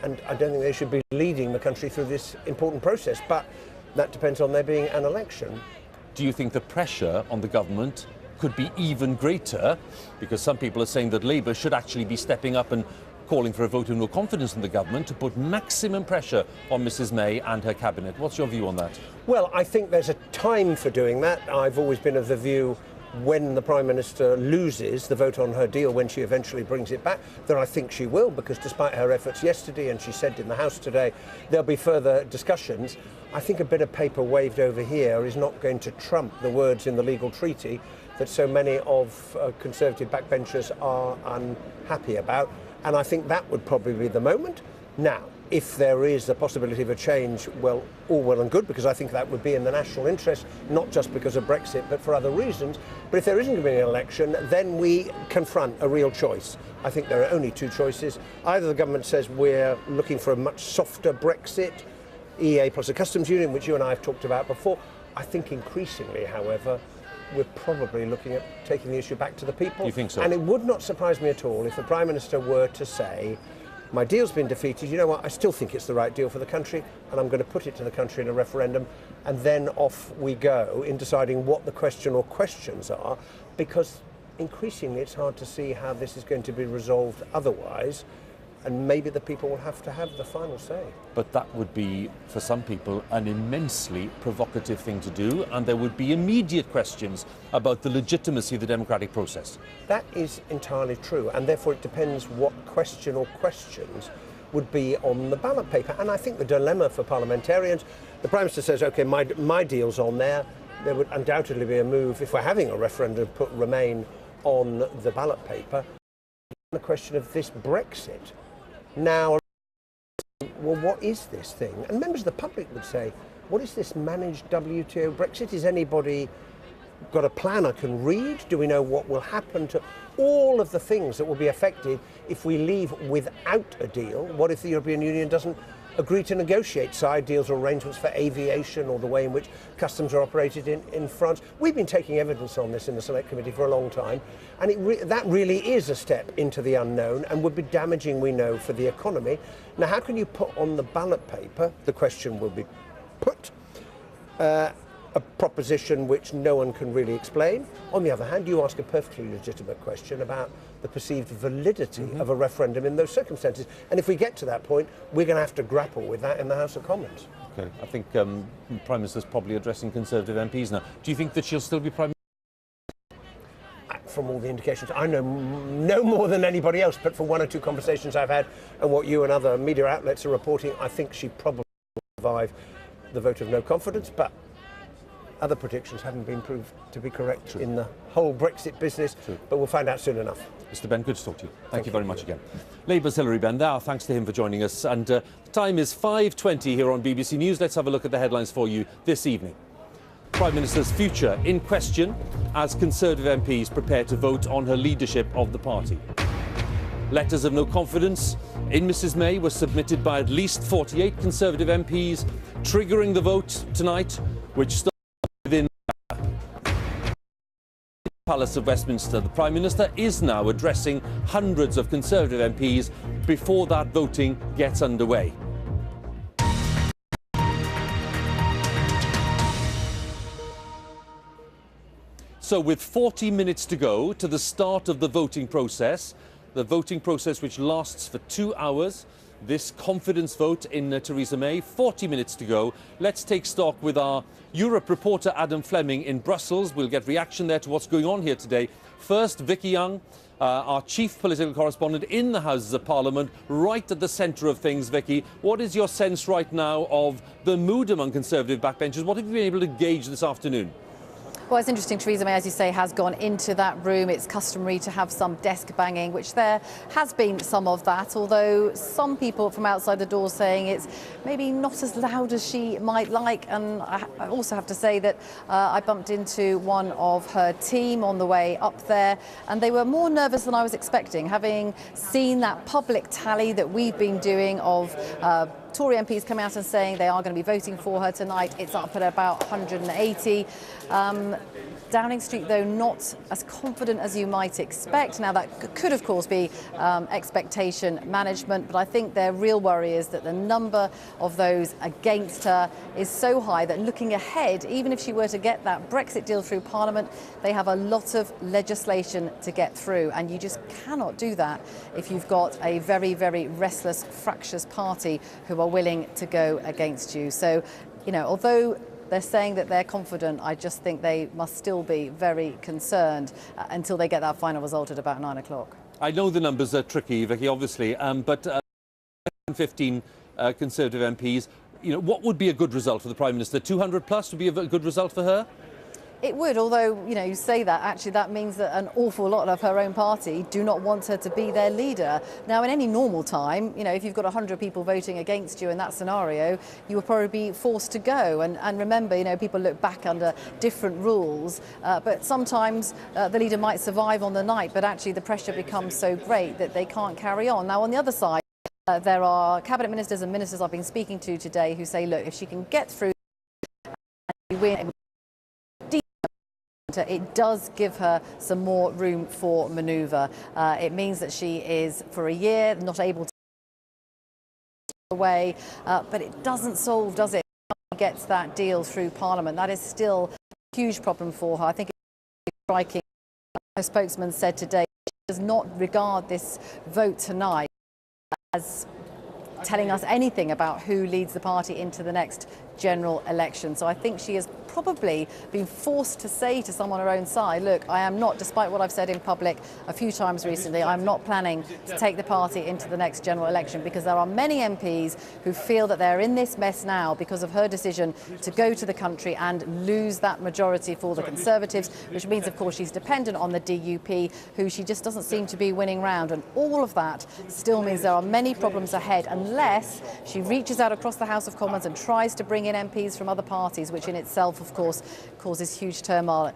and I don't think they should be leading the country through this important process. But that depends on there being an election. Do you think the pressure on the government could be even greater? Because some people are saying that Labour should actually be stepping up and calling for a vote of no confidence in the government to put maximum pressure on Mrs May and her cabinet. What's your view on that? Well, I think there's a time for doing that. I've always been of the view when the Prime Minister loses the vote on her deal, when she eventually brings it back, that I think she will, because despite her efforts yesterday, and she said in the House today, there'll be further discussions. I think a bit of paper waved over here is not going to trump the words in the legal treaty that so many of Conservative backbenchers are unhappy about. And I think that would probably be the moment. Now, if there is the possibility of a change, well, all well and good, because I think that would be in the national interest, not just because of Brexit, but for other reasons. But if there isn't going to be an election, then we confront a real choice. I think there are only two choices. Either the government says we're looking for a much softer Brexit, EA plus a customs union, which you and I have talked about before. I think increasingly, however, we're probably looking at taking the issue back to the people. You think so? And it would not surprise me at all if the Prime Minister were to say, my deal's been defeated, you know what, I still think it's the right deal for the country, and I'm going to put it to the country in a referendum, and then off we go in deciding what the question or questions are, because increasingly it's hard to see how this is going to be resolved otherwise. And maybe the people will have to have the final say. But that would be, for some people, an immensely provocative thing to do, and there would be immediate questions about the legitimacy of the democratic process. That is entirely true, and therefore it depends what question or questions would be on the ballot paper. And I think the dilemma for parliamentarians, the Prime Minister says, OK, my deal's on there. There would undoubtedly be a move, if we're having a referendum, put Remain on the ballot paper. The question of this Brexit. Now, well, what is this thing? And members of the public would say, what is this managed WTO Brexit? Is anybody got a plan I can read? Do we know what will happen to all of the things that will be affected if we leave without a deal? What if the European Union doesn't agree to negotiate side deals or arrangements for aviation, or the way in which customs are operated in France? We've been taking evidence on this in the Select Committee for a long time, and that really is a step into the unknown and would be damaging, we know, for the economy. Now, how can you put on the ballot paper, the question will be put, a proposition which no one can really explain? On the other hand, you ask a perfectly legitimate question about the perceived validity of a referendum in those circumstances. And if we get to that point, we're going to have to grapple with that in the House of Commons. Okay, I think the Prime Minister's probably addressing Conservative MPs now. Do you think that she'll still be Prime Minister? From all the indications, I know no more than anybody else, but from one or two conversations I've had and what you and other media outlets are reporting, I think she probably will survive the vote of no confidence. But other predictions haven't been proved to be correct in the whole Brexit business, but we'll find out soon enough. Mr Benn, good to talk to you. Thank you very much again. Labour's Hilary Benn there. Thanks to him for joining us. And the time is 5:20 here on BBC News. Let's have a look at the headlines for you this evening. Prime Minister's future in question as Conservative MPs prepare to vote on her leadership of the party. Letters of no confidence in Mrs May were submitted by at least 48 Conservative MPs, triggering the vote tonight, which started within the Palace of Westminster. The Prime Minister is now addressing hundreds of Conservative MPs before that voting gets underway. So with 40 minutes to go to the start of the voting process which lasts for 2 hours, this confidence vote in Theresa May, 40 minutes to go. Let's take stock with our Europe reporter Adam Fleming in Brussels. We'll get reaction there to what's going on here today. First, Vicky Young, our chief political correspondent in the Houses of Parliament, right at the centre of things. Vicky, what is your sense right now of the mood among Conservative backbenchers? What have you been able to gauge this afternoon? Well, it's interesting, Theresa May, as you say, has gone into that room. It's customary to have some desk banging, which there has been some of that, although some people from outside the door saying it's maybe not as loud as she might like. And I also have to say that I bumped into one of her team on the way up there, and they were more nervous than I was expecting, having seen that public tally that we've been doing of Tory MPs come out and saying they are going to be voting for her tonight. It's up at about 180. Downing Street, though, not as confident as you might expect. Now, that could, of course, be expectation management, but I think their real worry is that the number of those against her is so high that looking ahead, even if she were to get that Brexit deal through Parliament, they have a lot of legislation to get through, and you just cannot do that if you've got a very, very restless, fractious party who are willing to go against you. So, although they're saying that they're confident, I just think they must still be very concerned until they get that final result at about 9 o'clock. I know the numbers are tricky, Vicky, obviously, but 15 Conservative MPs, what would be a good result for the Prime Minister? 200 plus would be a good result for her? It would, although, you say that, actually that means that an awful lot of her own party do not want her to be their leader. Now, in any normal time, if you've got 100 people voting against you in that scenario, you would probably be forced to go. And remember, people look back under different rules, but sometimes the leader might survive on the night, but actually the pressure becomes so great that they can't carry on. Now, on the other side, there are cabinet ministers and ministers I've been speaking to today who say, look, if she can get through and win, it does give her some more room for manoeuvre. It means that she is, for a year, not able to away, but it doesn't solve, does it? She gets that deal through Parliament. That is still a huge problem for her. I think it's striking. Her spokesman said today she does not regard this vote tonight as telling us anything about who leads the party into the next general election. So I think she has probably been forced to say to someone on her own side, look, I am not, despite what I've said in public a few times recently, I'm not planning to take the party into the next general election, because there are many MPs who feel that they're in this mess now because of her decision to go to the country and lose that majority for the Conservatives, which means, of course, she's dependent on the DUP, who she just doesn't seem to be winning round. And all of that still means there are many problems ahead unless she reaches out across the House of Commons and tries to bring in MPs from other parties, which in itself, of course, causes huge turmoil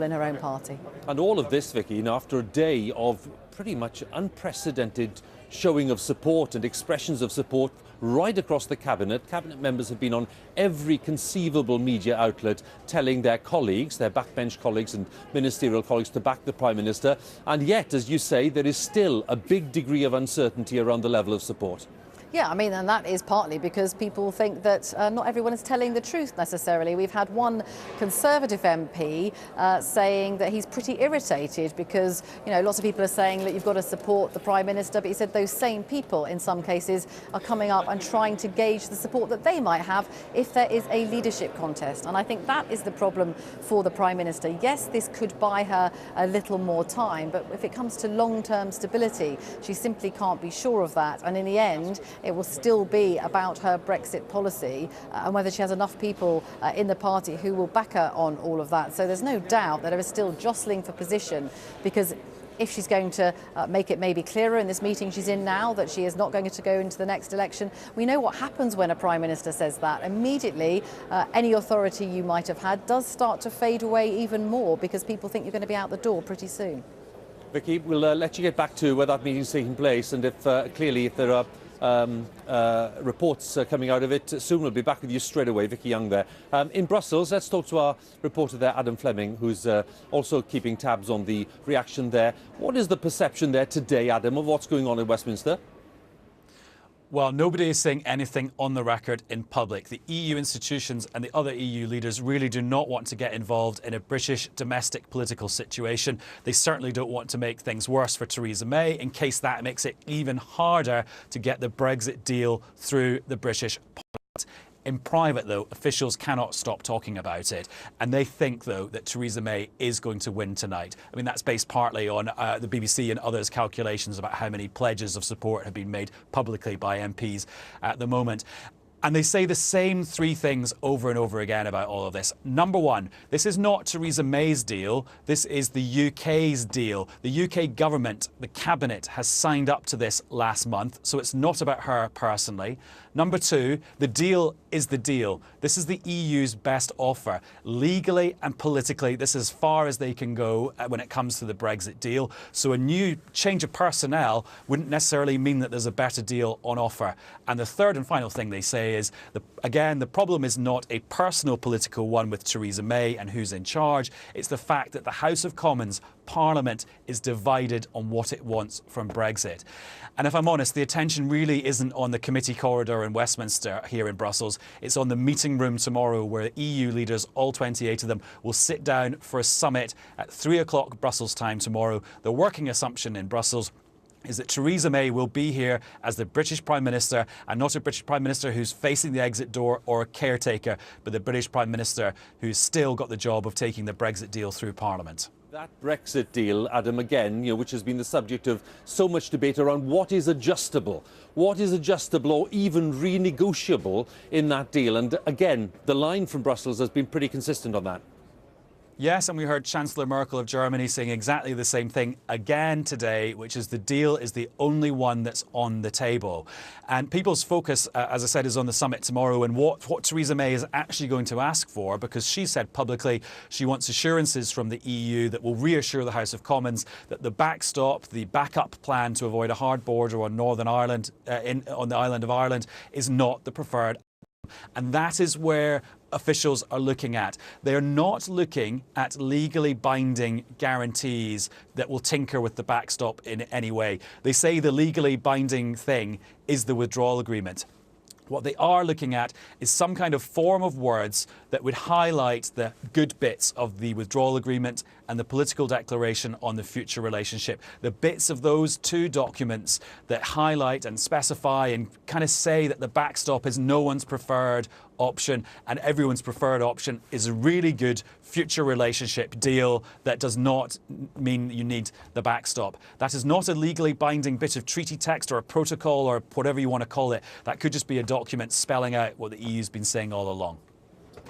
in her own party. And all of this, Vicky, after a day of pretty much unprecedented showing of support and expressions of support right across the cabinet. Cabinet members have been on every conceivable media outlet telling their colleagues, their backbench colleagues and ministerial colleagues, to back the Prime Minister. And yet, as you say, there is still a big degree of uncertainty around the level of support. Yeah, and that is partly because people think that not everyone is telling the truth necessarily. We've had one Conservative MP saying that he's pretty irritated because, lots of people are saying that you've got to support the Prime Minister, but he said those same people in some cases are coming up and trying to gauge the support that they might have if there is a leadership contest. And I think that is the problem for the Prime Minister. Yes, this could buy her a little more time, but if it comes to long-term stability, she simply can't be sure of that. And in the end, it will still be about her Brexit policy and whether she has enough people in the party who will back her on all of that. So there's no doubt that there is still jostling for position, because if she's going to make it maybe clearer in this meeting she's in now that she is not going to go into the next election, we know what happens when a Prime Minister says that. Immediately, any authority you might have had does start to fade away even more, because people think you're going to be out the door pretty soon. Vicky, we'll let you get back to where that meeting's taking place, and if clearly if there are reports coming out of it soon, we'll be back with you straight away. Vicky Young there. In Brussels, let's talk to our reporter there, Adam Fleming, who's also keeping tabs on the reaction there. What is the perception there today, Adam, of what's going on in Westminster? Well, nobody is saying anything on the record in public. The EU institutions and the other EU leaders really do not want to get involved in a British domestic political situation. They certainly don't want to make things worse for Theresa May, in case that makes it even harder to get the Brexit deal through the British Parliament. In private, though, officials cannot stop talking about it. And they think, though, that Theresa May is going to win tonight. That's based partly on the BBC and others' calculations about how many pledges of support have been made publicly by MPs at the moment. And they say the same three things over and over again about all of this. Number one, this is not Theresa May's deal. This is the UK's deal. The UK government, the cabinet, has signed up to this last month, so it's not about her personally. Number two, the deal is the deal. This is the EU's best offer. Legally and politically, this is as far as they can go when it comes to the Brexit deal. So a new change of personnel wouldn't necessarily mean that there's a better deal on offer. And the third and final thing they say is, again, the problem is not a personal political one with Theresa May and who's in charge. It's the fact that the House of Commons, Parliament, is divided on what it wants from Brexit. And if I'm honest, the attention really isn't on the committee corridor in Westminster here in Brussels. It's on the meeting room tomorrow where EU leaders, all 28 of them, will sit down for a summit at 3 o'clock Brussels time tomorrow. The working assumption in Brussels is that Theresa May will be here as the British Prime Minister, and not a British Prime Minister who's facing the exit door or a caretaker, but the British Prime Minister who's still got the job of taking the Brexit deal through Parliament. That Brexit deal, Adam, again, which has been the subject of so much debate around what is adjustable or even renegotiable in that deal. And again, the line from Brussels has been pretty consistent on that. Yes, and we heard Chancellor Merkel of Germany saying exactly the same thing again today, which is the deal is the only one that's on the table. And people's focus, as I said, is on the summit tomorrow and what Theresa May is actually going to ask for, because she said publicly she wants assurances from the EU that will reassure the House of Commons that the backstop, the backup plan to avoid a hard border on Northern Ireland, on the island of Ireland, is not the preferred. And that is where officials are looking at. They are not looking at legally binding guarantees that will tinker with the backstop in any way. They say the legally binding thing is the withdrawal agreement. What they are looking at is some kind of form of words that would highlight the good bits of the withdrawal agreement and the political declaration on the future relationship. The bits of those two documents that highlight and specify and kind of say that the backstop is no one's preferred option and everyone's preferred option is a really good future relationship deal that does not mean you need the backstop. That is not a legally binding bit of treaty text or a protocol or whatever you want to call it. That could just be a document spelling out what the EU's been saying all along.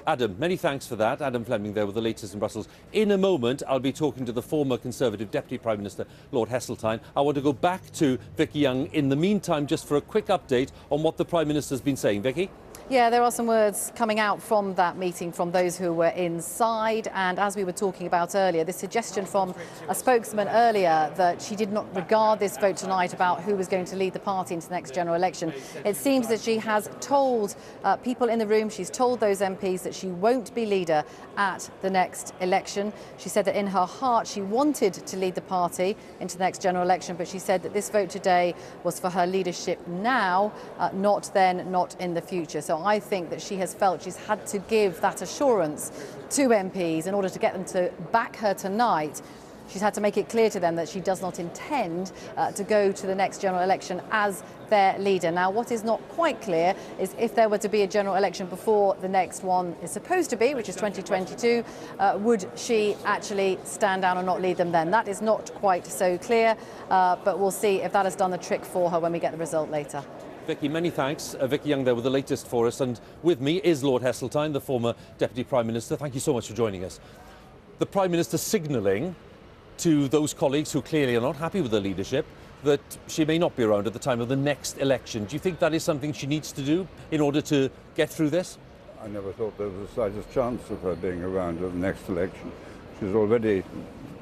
Adam, many thanks for that. Adam Fleming there with the latest in Brussels. In a moment, I'll be talking to the former Conservative Deputy Prime Minister, Lord Heseltine. I want to go back to Vicky Young in the meantime, just for a quick update on what the Prime Minister's been saying. Vicky? Yeah, there are some words coming out from that meeting from those who were inside. And as we were talking about earlier, this suggestion from a spokesman earlier that she did not regard this vote tonight about who was going to lead the party into the next general election. It seems that she has told people in the room, she's told those MPs that she won't be leader at the next election. She said that in her heart she wanted to lead the party into the next general election, but she said that this vote today was for her leadership now, not then, not in the future. So I think that she has felt she's had to give that assurance to MPs in order to get them to back her tonight. She's had to make it clear to them that she does not intend to go to the next general election as their leader. Now, what is not quite clear is if there were to be a general election before the next one is supposed to be, which is 2022, would she actually stand down or not lead them then? That is not quite so clear, but we'll see if that has done the trick for her when we get the result later. Vicky, many thanks. Vicky Young there with the latest for us. And with me is Lord Heseltine, the former Deputy Prime Minister. Thank you so much for joining us. The Prime Minister signalling to those colleagues who clearly are not happy with her leadership that she may not be around at the time of the next election. Do you think that is something she needs to do in order to get through this? I never thought there was the slightest chance of her being around at the next election. She's already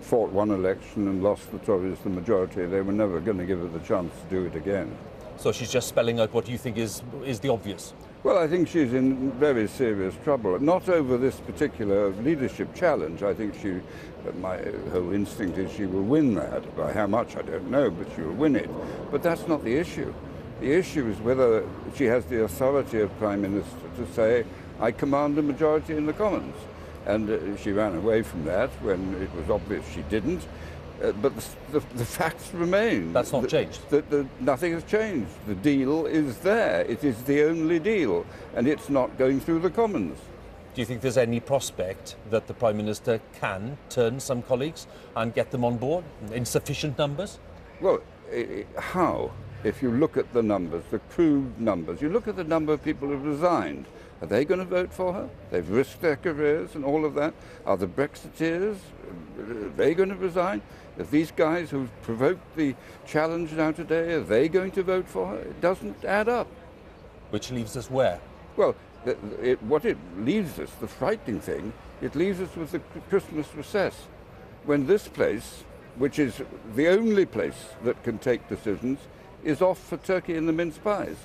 fought one election and lost the Tories the majority. They were never going to give her the chance to do it again. So she's just spelling out what you think is the obvious? Well, I think she's in very serious trouble. Not over this particular leadership challenge. I think my whole instinct is she will win that. By how much, I don't know, but she will win it. But that's not the issue. The issue is whether she has the authority of Prime Minister to say, I command a majority in the Commons. And she ran away from that when it was obvious she didn't. But the facts remain. That's not changed? Nothing has changed. The deal is there. It is the only deal. And it's not going through the Commons. Do you think there's any prospect that the Prime Minister can turn some colleagues and get them on board in sufficient numbers? Well, how? if you look at the numbers, the crude numbers, you look at the number of people who've resigned. Are they going to vote for her? They've risked their careers and all of that. Are the Brexiteers, are they going to resign? Are these guys who've provoked the challenge now today, are they going to vote for her? It doesn't add up. Which leaves us where? Well, what it leaves us, the frightening thing, it leaves us with the Christmas recess. When this place, which is the only place that can take decisions, is off for turkey and the mince pies.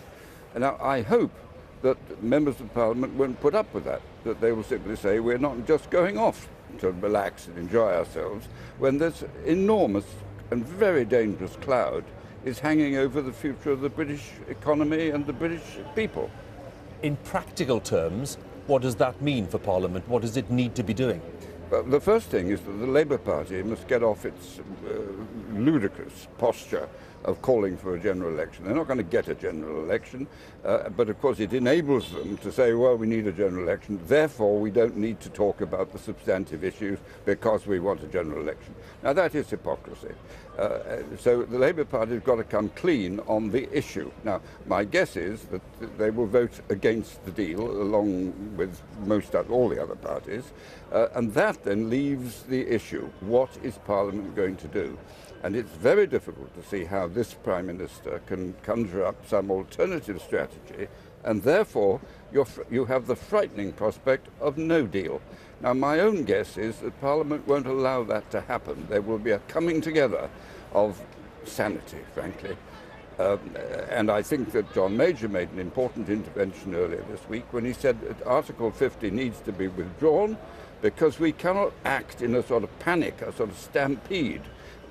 And now I hope that members of Parliament won't put up with that they will simply say we're not just going off to relax and enjoy ourselves when this enormous and very dangerous cloud is hanging over the future of the British economy and the British people. In practical terms, what does that mean for Parliament? What does it need to be doing? Well, the first thing is that the Labour Party must get off its ludicrous posture of calling for a general election. They're not going to get a general election, but of course it enables them to say, well, we need a general election, therefore we don't need to talk about the substantive issues because we want a general election. Now that is hypocrisy. So the Labour Party has got to come clean on the issue. Now my guess is that they will vote against the deal along with all the other parties, and that then leaves the issue, what is Parliament going to do? And it's very difficult to see how this Prime Minister can conjure up some alternative strategy, and therefore you have the frightening prospect of no deal. Now, my own guess is that Parliament won't allow that to happen. There will be a coming together of sanity, frankly. And I think that John Major made an important intervention earlier this week when he said that Article 50 needs to be withdrawn because we cannot act in a sort of panic, a sort of stampede,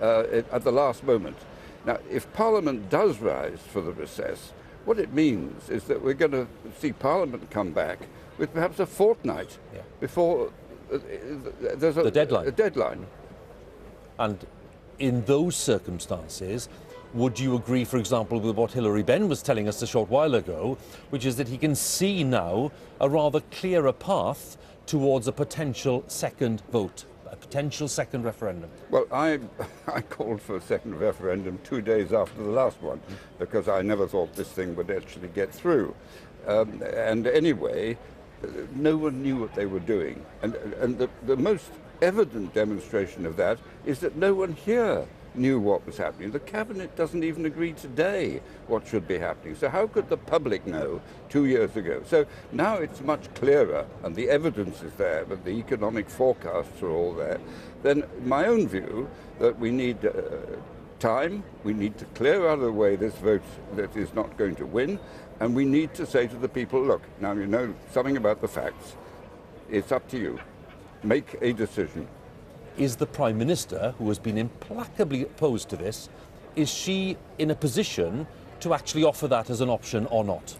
at the last moment. Now, if Parliament does rise for the recess, what it means is that we're going to see Parliament come back with perhaps a fortnight before there's a deadline. And in those circumstances, would you agree, for example, with what Hilary Benn was telling us a short while ago, which is that he can see now a rather clearer path towards a potential second vote? A potential second referendum? Well, I called for a second referendum 2 days after the last one because I never thought this thing would actually get through. And anyway, no one knew what they were doing. And the most evident demonstration of that is that no one here knew what was happening. The Cabinet doesn't even agree today what should be happening. So how could the public know 2 years ago? So now it's much clearer and the evidence is there, but the economic forecasts are all there. Then my own view that we need time, we need to clear out of the way this vote that is not going to win, and we need to say to the people, look, now you know something about the facts. It's up to you. Make a decision. Is the Prime Minister, who has been implacably opposed to this, is she in a position to actually offer that as an option or not?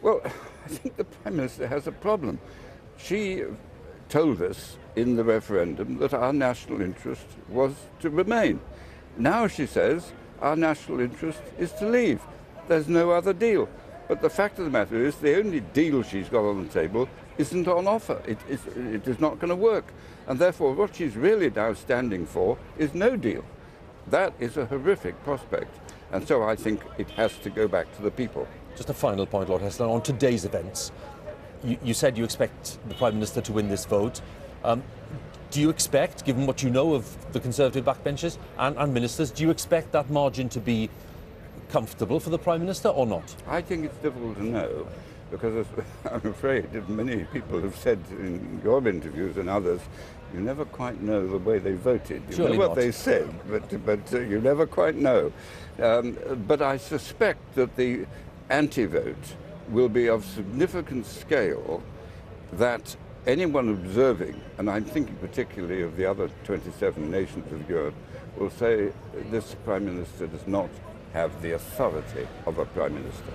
Well, I think the Prime Minister has a problem. She told us in the referendum that our national interest was to remain. Now she says our national interest is to leave. There's no other deal. But the fact of the matter is the only deal she's got on the table isn't on offer. It is not going to work. And therefore what she's really now standing for is no deal. That is a horrific prospect. And so I think it has to go back to the people. Just a final point, Lord Heseltine, on today's events. You said you expect the Prime Minister to win this vote. Do you expect, given what you know of the Conservative backbenchers and ministers, do you expect that margin to be comfortable for the Prime Minister or not? I think it's difficult to know because I'm afraid many people have said in your interviews and others, you never quite know the way they voted. You Surely know what not. they said, but you never quite know. But I suspect that the anti-vote will be of significant scale that anyone observing, and I'm thinking particularly of the other 27 nations of Europe, will say this Prime Minister does not have the authority of a Prime Minister.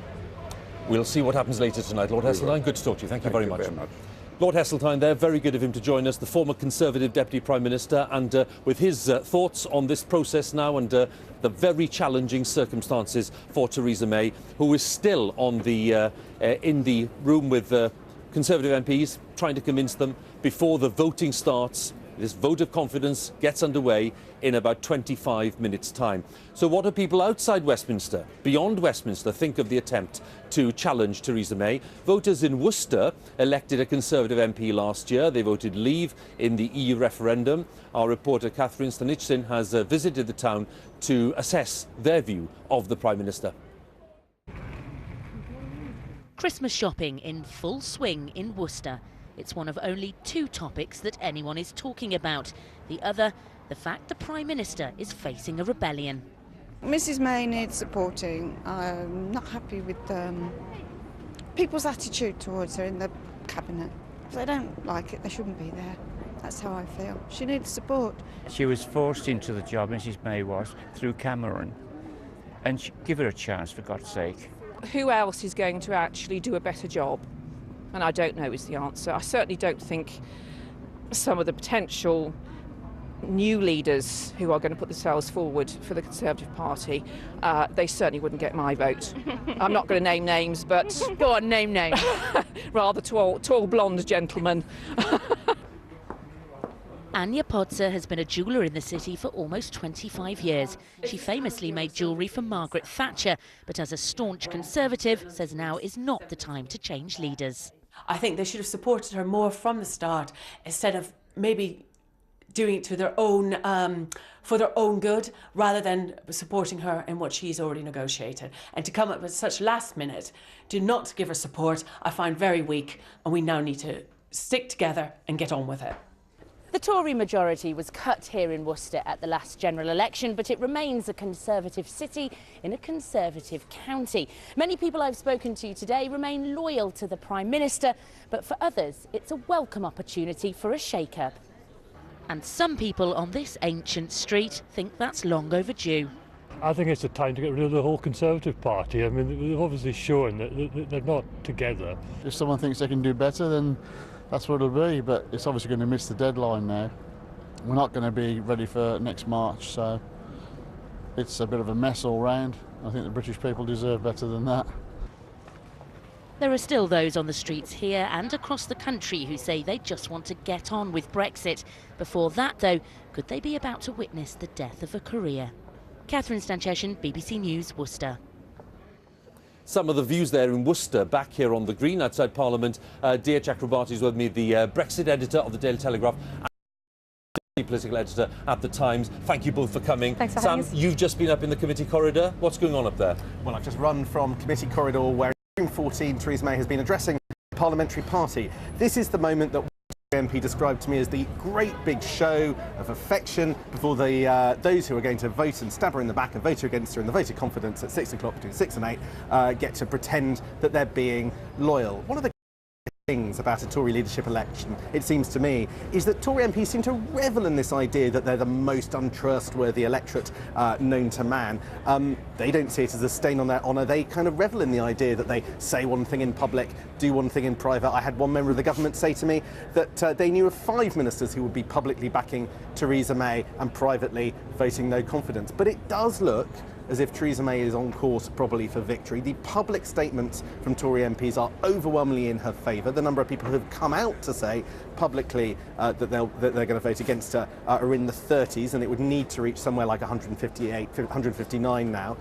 We'll see what happens later tonight. Lord Heseltine, good to talk to you. Thank you very much. Very much. Lord Heseltine there, very good of him to join us, the former Conservative Deputy Prime Minister, and with his thoughts on this process now and the very challenging circumstances for Theresa May, who is still on the in the room with Conservative MPs, trying to convince them before the voting starts This vote of confidence gets underway in about 25 minutes' time. So what do people outside Westminster, beyond Westminster, think of the attempt to challenge Theresa May? Voters in Worcester elected a Conservative MP last year. They voted leave in the EU referendum. Our reporter Catherine Stanichsin has visited the town to assess their view of the Prime Minister. Christmas shopping in full swing in Worcester. It's one of only 2 topics that anyone is talking about. The other, the fact the Prime Minister is facing a rebellion. Mrs May needs supporting. I'm not happy with people's attitude towards her in the cabinet. If they don't like it, they shouldn't be there. That's how I feel. She needs support. She was forced into the job, Mrs May was, through Cameron. And give her a chance, for God's sake. Who else is going to actually do a better job? And I don't know is the answer. I certainly don't think some of the potential new leaders who are going to put themselves forward for the Conservative Party, they certainly wouldn't get my vote. I'm not going to name names, but... Go on, name names. Rather tall blonde gentlemen. Anya Podser has been a jeweller in the city for almost 25 years. She famously made jewellery for Margaret Thatcher, but as a staunch Conservative, says now is not the time to change leaders. I think they should have supported her more from the start, instead of maybe doing it to their own, for their own good, rather than supporting her in what she's already negotiated. And to come up with such last minute, to not give her support, I find very weak, and we now need to stick together and get on with it. The Tory majority was cut here in Worcester at the last general election, but it remains a Conservative city in a Conservative county. Many people I've spoken to today remain loyal to the Prime Minister, but for others, it's a welcome opportunity for a shake-up. And some people on this ancient street think that's long overdue. I think it's a time to get rid of the whole Conservative Party. I mean, they've obviously shown that they're not together. If someone thinks they can do better, then that's what it'll be, but it's obviously going to miss the deadline now. We're not going to be ready for next March, so it's a bit of a mess all round. I think the British people deserve better than that. There are still those on the streets here and across the country who say they just want to get on with Brexit. Before that, though, could they be about to witness the death of a career? Catherine Stancheshin, BBC News, Worcester. Some of the views there in Worcester, back here on the green outside Parliament. Dia Chakrabarti is with me, the Brexit editor of the Daily Telegraph, and the political editor at the Times. Thank you both for coming. Thanks for having us. Sam, you've just been up in the committee corridor. What's going on up there? Well, I've just run from committee corridor where in June 14 Theresa May has been addressing the parliamentary party. This is the moment that MP described to me as the great big show of affection before those who are going to vote and stab her in the back and vote against her in the vote of confidence at 6 o'clock between 6 and 8 get to pretend that they're being loyal. One of the things about a Tory leadership election, it seems to me, is that Tory MPs seem to revel in this idea that they're the most untrustworthy electorate known to man. They don't see it as a stain on their honour. They kind of revel in the idea that they say one thing in public, do one thing in private. I had one member of the government say to me that they knew of 5 ministers who would be publicly backing Theresa May and privately voting no confidence. But it does look as if Theresa May is on course probably for victory. The public statements from Tory MPs are overwhelmingly in her favour. The number of people who have come out to say publicly that they're going to vote against her are in the 30s, and it would need to reach somewhere like 158, 159 now.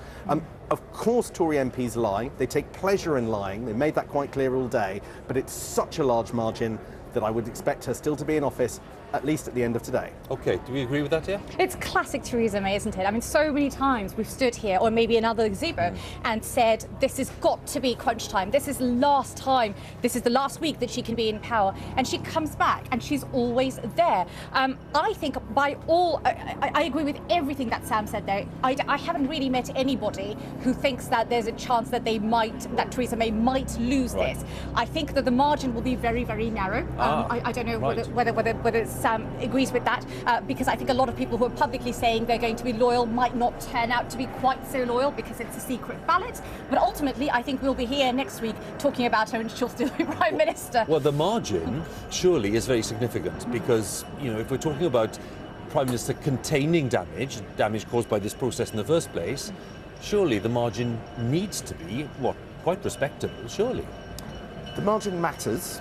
Of course Tory MPs lie. They take pleasure in lying. They made that quite clear all day, but it's such a large margin that I would expect her still to be in office at least at the end of today. OK, do we agree with that, yeah? It's classic Theresa May, isn't it? I mean, so many times we've stood here, or maybe another gazebo, and said, this has got to be crunch time. This is the last time. This is the last week that she can be in power. And she comes back, and she's always there. I think by all... I agree with everything that Sam said there. I haven't really met anybody who thinks that there's a chance that that Theresa May might lose this. I think that the margin will be very, very narrow. I don't know whether Sam agrees with that, because I think a lot of people who are publicly saying they're going to be loyal might not turn out to be quite so loyal because it's a secret ballot. But ultimately, I think we'll be here next week talking about her and she'll still be Prime Minister. Well, the margin surely is very significant because, you know, if we're talking about Prime Minister containing damage caused by this process in the first place, surely the margin needs to be, what, quite respectable, surely. The margin matters,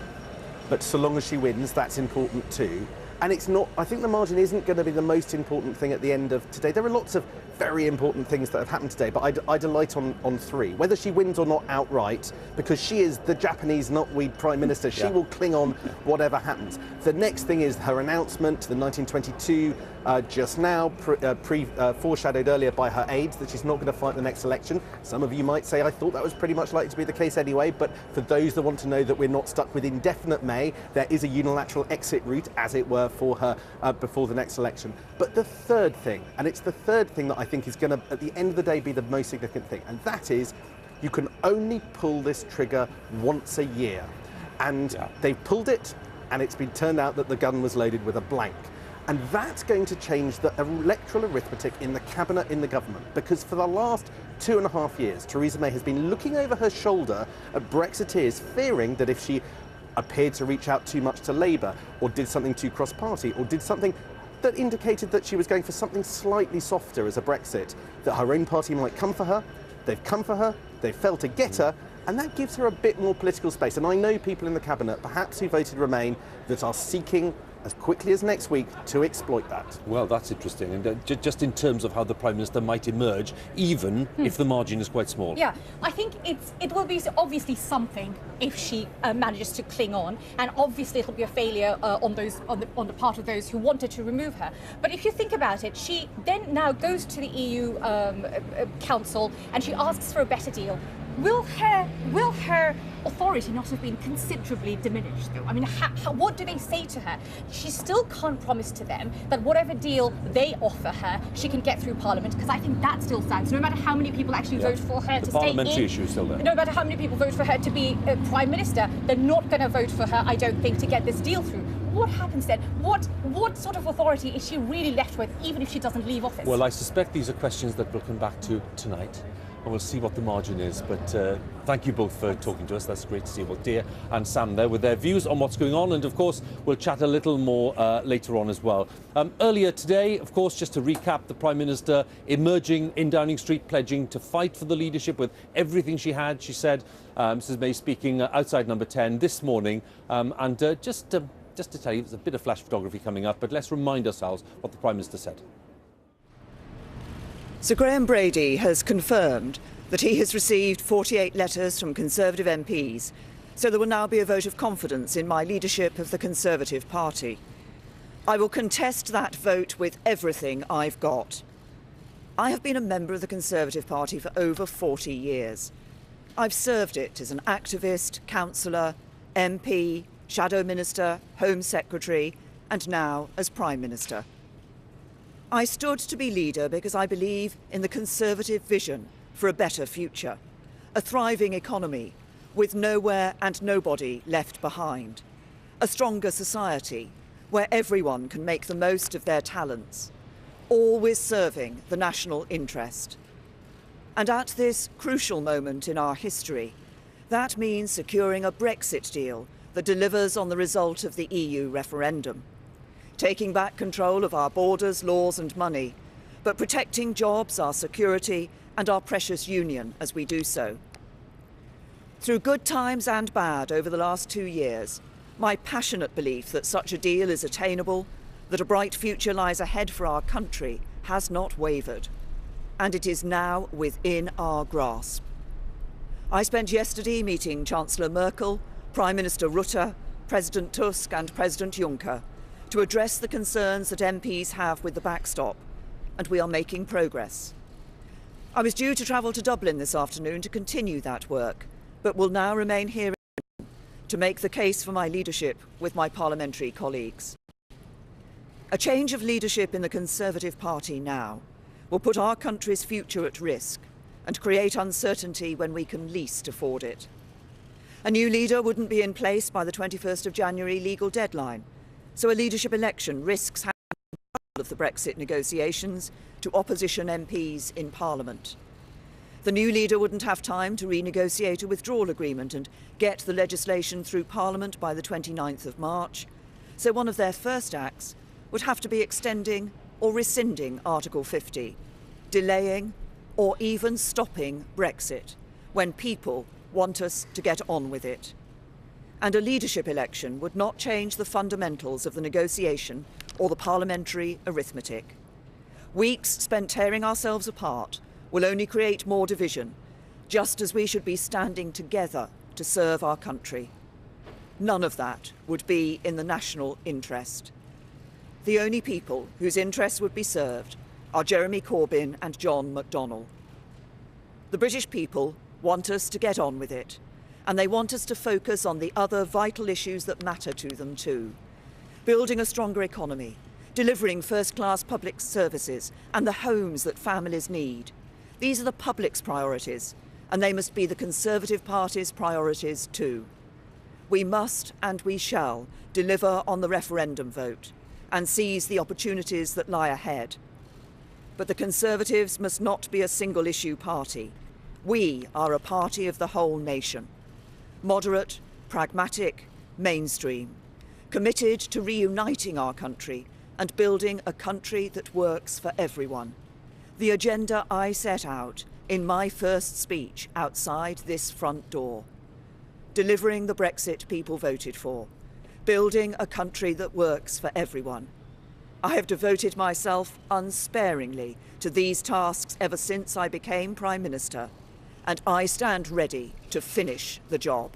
but so long as she wins, that's important too. And it's not, I think the margin isn't going to be the most important thing at the end of today. There are lots of very important things that have happened today, but I delight on three. Whether she wins or not outright, because she is the Japanese knotweed Prime Minister, she will cling on whatever happens. The next thing is her announcement, the 1922, just now, foreshadowed earlier by her aides, that she's not going to fight the next election. Some of you might say, I thought that was pretty much likely to be the case anyway, but for those that want to know that we're not stuck with indefinite May, there is a unilateral exit route, as it were, for her before the next election. But the third thing, and it's the third thing that I think is going to, at the end of the day, be the most significant thing, and that is you can only pull this trigger once a year. And they've pulled it, and it's been turned out that the gun was loaded with a blank. And that's going to change the electoral arithmetic in the cabinet, in the government, because for the last 2.5 years, Theresa May has been looking over her shoulder at Brexiteers, fearing that if she appeared to reach out too much to Labour, or did something too cross-party, or did something that indicated that she was going for something slightly softer as a Brexit, that her own party might come for her. They've come for her, they've failed to get her, and that gives her a bit more political space. And I know people in the cabinet, perhaps who voted Remain, that are seeking as quickly as next week to exploit that. Well, that's interesting. And just in terms of how the Prime Minister might emerge, even if the margin is quite small. Yeah, I think it will be obviously something if she manages to cling on, and obviously it'll be a failure on the part of those who wanted to remove her. But if you think about it, she then now goes to the EU Council and she asks for a better deal. Will her authority not have been considerably diminished, though? I mean, what do they say to her? She still can't promise to them that whatever deal they offer her, she can get through Parliament, because I think that still stands. No matter how many people actually vote for her to stay in, parliamentary issue is still there. No matter how many people vote for her to be Prime Minister, they're not going to vote for her, I don't think, to get this deal through. What happens then? What sort of authority is she really left with, even if she doesn't leave office? Well, I suspect these are questions that we'll come back to tonight, and we'll see what the margin is. But thank you both for talking to us. That's great to see both Dia and Sam there with their views on what's going on. And of course, we'll chat a little more later on as well. Earlier today, of course, just to recap, the Prime Minister emerging in Downing Street, pledging to fight for the leadership with everything she had. She said, Mrs May speaking outside Number 10 this morning. Just to tell you, there's a bit of flash photography coming up, but let's remind ourselves what the Prime Minister said. Sir Graham Brady has confirmed that he has received 48 letters from Conservative MPs, so there will now be a vote of confidence in my leadership of the Conservative Party. I will contest that vote with everything I've got. I have been a member of the Conservative Party for over 40 years. I've served it as an activist, councillor, MP, Shadow Minister, Home Secretary, and now as Prime Minister. I stood to be leader because I believe in the Conservative vision for a better future, a thriving economy with nowhere and nobody left behind, a stronger society where everyone can make the most of their talents, always serving the national interest. And at this crucial moment in our history, that means securing a Brexit deal that delivers on the result of the EU referendum, taking back control of our borders, laws and money, but protecting jobs, our security and our precious union as we do so. Through good times and bad over the last 2 years, my passionate belief that such a deal is attainable, that a bright future lies ahead for our country, has not wavered. And it is now within our grasp. I spent yesterday meeting Chancellor Merkel, Prime Minister Rutte, President Tusk and President Juncker to address the concerns that MPs have with the backstop, and we are making progress. I was due to travel to Dublin this afternoon to continue that work, but will now remain here to make the case for my leadership with my parliamentary colleagues. A change of leadership in the Conservative Party now will put our country's future at risk and create uncertainty when we can least afford it. A new leader wouldn't be in place by the 21st of January legal deadline, so a leadership election risks handing control of the Brexit negotiations to opposition MPs in Parliament. The new leader wouldn't have time to renegotiate a withdrawal agreement and get the legislation through Parliament by the 29th of March, so one of their first acts would have to be extending or rescinding Article 50, delaying or even stopping Brexit when people want us to get on with it. And a leadership election would not change the fundamentals of the negotiation or the parliamentary arithmetic. Weeks spent tearing ourselves apart will only create more division, just as we should be standing together to serve our country. None of that would be in the national interest. The only people whose interests would be served are Jeremy Corbyn and John McDonnell. The British people want us to get on with it, and they want us to focus on the other vital issues that matter to them too. Building a stronger economy, delivering first-class public services and the homes that families need. These are the public's priorities, and they must be the Conservative Party's priorities too. We must and we shall deliver on the referendum vote and seize the opportunities that lie ahead. But the Conservatives must not be a single-issue party. We are a party of the whole nation. Moderate, pragmatic, mainstream, committed to reuniting our country and building a country that works for everyone. The agenda I set out in my first speech outside this front door. Delivering the Brexit people voted for. Building a country that works for everyone. I have devoted myself unsparingly to these tasks ever since I became Prime Minister, and I stand ready to finish the job.